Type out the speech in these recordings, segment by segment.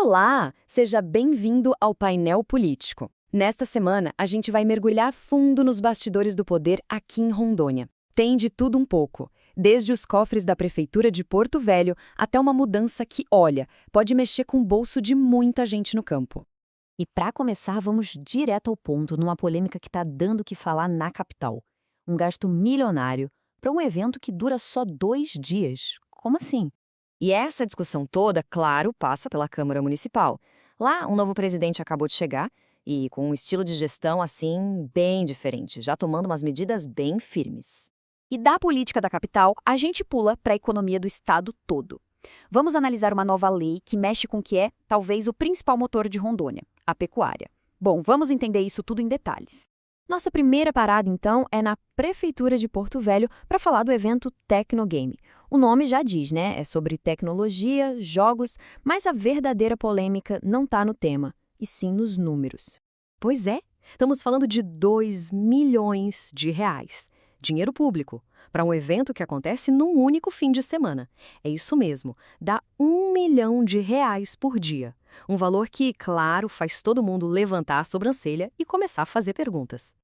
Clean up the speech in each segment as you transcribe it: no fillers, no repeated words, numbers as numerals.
Olá, seja bem-vindo ao Painel Político. Nesta semana, a gente vai mergulhar fundo nos bastidores do poder aqui em Rondônia. Tem de tudo um pouco, desde os cofres da Prefeitura de Porto Velho até uma mudança que, olha, pode mexer com o bolso de muita gente no campo. E para começar, vamos direto ao ponto numa polêmica que está dando o que falar na capital. Um gasto milionário para um evento que dura só 2 dias. Como assim? E essa discussão toda, claro, passa pela Câmara Municipal. Lá, um novo presidente acabou de chegar e com um estilo de gestão, assim, bem diferente, já tomando umas medidas bem firmes. E da política da capital, a gente pula para a economia do estado todo. Vamos analisar uma nova lei que mexe com o que é, talvez, o principal motor de Rondônia, a pecuária. Bom, vamos entender isso tudo em detalhes. Nossa primeira parada, então, é na Prefeitura de Porto Velho para falar do evento Tecnogame. O nome já diz, né? É sobre tecnologia, jogos, mas a verdadeira polêmica não está no tema, e sim nos números. Pois é, estamos falando de 2 milhões de reais. Dinheiro público, para um evento que acontece num único fim de semana. É isso mesmo, dá 1 milhão de reais por dia. Um valor que, claro, faz todo mundo levantar a sobrancelha e começar a fazer perguntas.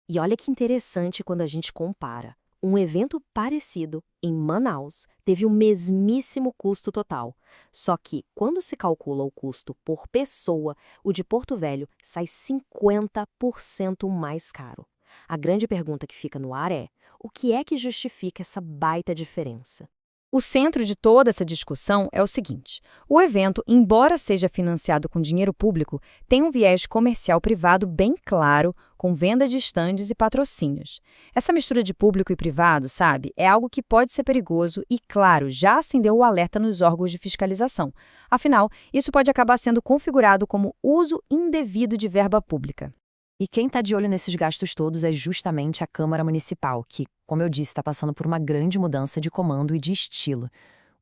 E olha que interessante quando a gente compara. Um evento parecido, em Manaus, teve o mesmíssimo custo total. Só que, quando se calcula o custo por pessoa, o de Porto Velho sai 50% mais caro. A grande pergunta que fica no ar é: o que é que justifica essa baita diferença? O centro de toda essa discussão é o seguinte: o evento, embora seja financiado com dinheiro público, tem um viés comercial privado bem claro, com venda de estandes e patrocínios. Essa mistura de público e privado, sabe, é algo que pode ser perigoso e, claro, já acendeu o alerta nos órgãos de fiscalização. Afinal, isso pode acabar sendo configurado como uso indevido de verba pública. E quem está de olho nesses gastos todos é justamente a Câmara Municipal, que, como eu disse, está passando por uma grande mudança de comando e de estilo.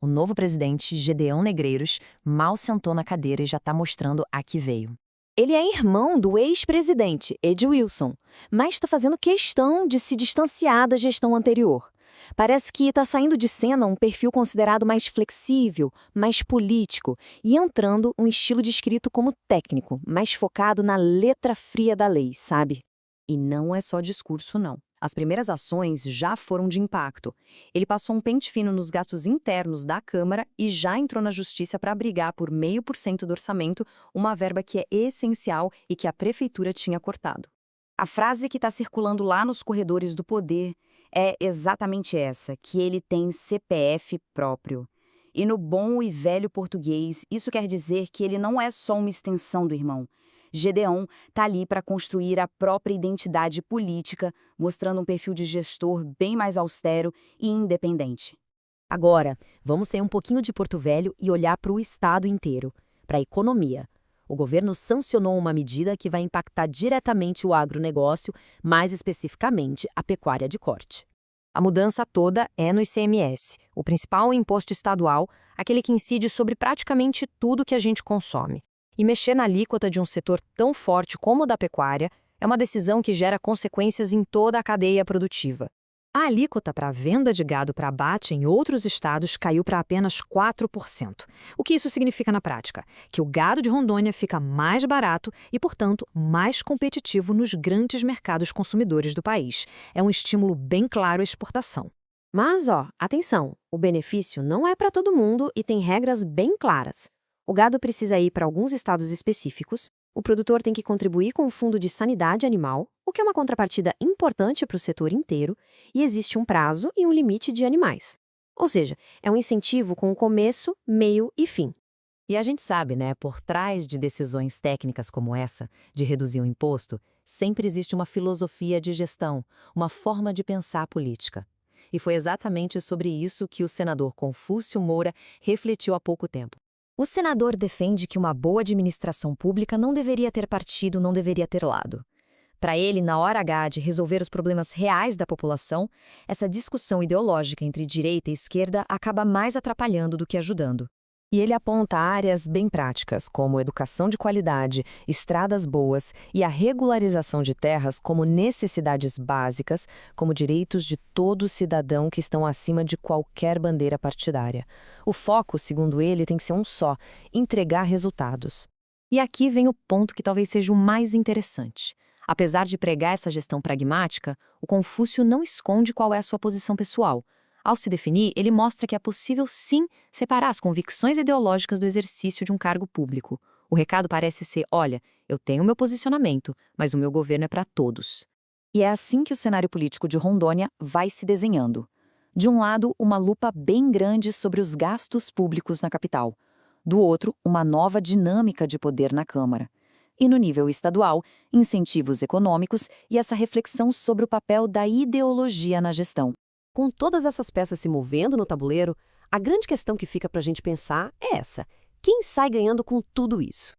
O novo presidente, Gedeão Negreiros, mal sentou na cadeira e já está mostrando a que veio. Ele é irmão do ex-presidente, Edwilson, mas está fazendo questão de se distanciar da gestão anterior. Parece que está saindo de cena um perfil considerado mais flexível, mais político, e entrando um estilo descrito como técnico, mais focado na letra fria da lei, sabe? E não é só discurso, não. As primeiras ações já foram de impacto. Ele passou um pente fino nos gastos internos da Câmara e já entrou na Justiça para brigar por 0,5% do orçamento, uma verba que é essencial e que a Prefeitura tinha cortado. A frase que está circulando lá nos corredores do poder é exatamente essa, que ele tem CPF próprio. E no bom e velho português, isso quer dizer que ele não é só uma extensão do irmão. Gedeão está ali para construir a própria identidade política, mostrando um perfil de gestor bem mais austero e independente. Agora, vamos sair um pouquinho de Porto Velho e olhar para o estado inteiro, para a economia. O governo sancionou uma medida que vai impactar diretamente o agronegócio, mais especificamente a pecuária de corte. A mudança toda é no ICMS, o principal imposto estadual, aquele que incide sobre praticamente tudo que a gente consome. E mexer na alíquota de um setor tão forte como o da pecuária é uma decisão que gera consequências em toda a cadeia produtiva. A alíquota para a venda de gado para abate em outros estados caiu para apenas 4%. O que isso significa na prática? Que o gado de Rondônia fica mais barato e, portanto, mais competitivo nos grandes mercados consumidores do país. É um estímulo bem claro à exportação. Mas, atenção, o benefício não é para todo mundo e tem regras bem claras. O gado precisa ir para alguns estados específicos, o produtor tem que contribuir com o Fundo de Sanidade Animal, o que é uma contrapartida importante para o setor inteiro, e existe um prazo e um limite de animais. Ou seja, é um incentivo com começo, meio e fim. E a gente sabe, né, por trás de decisões técnicas como essa, de reduzir o imposto, sempre existe uma filosofia de gestão, uma forma de pensar a política. E foi exatamente sobre isso que o senador Confúcio Moura refletiu há pouco tempo. O senador defende que uma boa administração pública não deveria ter partido, não deveria ter lado. Para ele, na hora H de resolver os problemas reais da população, essa discussão ideológica entre direita e esquerda acaba mais atrapalhando do que ajudando. E ele aponta áreas bem práticas, como educação de qualidade, estradas boas e a regularização de terras como necessidades básicas, como direitos de todo cidadão que estão acima de qualquer bandeira partidária. O foco, segundo ele, tem que ser um só: entregar resultados. E aqui vem o ponto que talvez seja o mais interessante. Apesar de pregar essa gestão pragmática, o Confúcio não esconde qual é a sua posição pessoal. Ao se definir, ele mostra que é possível, sim, separar as convicções ideológicas do exercício de um cargo público. O recado parece ser: olha, eu tenho meu posicionamento, mas o meu governo é para todos. E é assim que o cenário político de Rondônia vai se desenhando. De um lado, uma lupa bem grande sobre os gastos públicos na capital. Do outro, uma nova dinâmica de poder na Câmara. E no nível estadual, incentivos econômicos e essa reflexão sobre o papel da ideologia na gestão. Com todas essas peças se movendo no tabuleiro, a grande questão que fica para a gente pensar é essa: quem sai ganhando com tudo isso?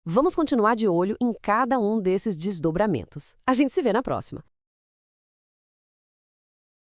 Vamos continuar de olho em cada um desses desdobramentos. A gente se vê na próxima.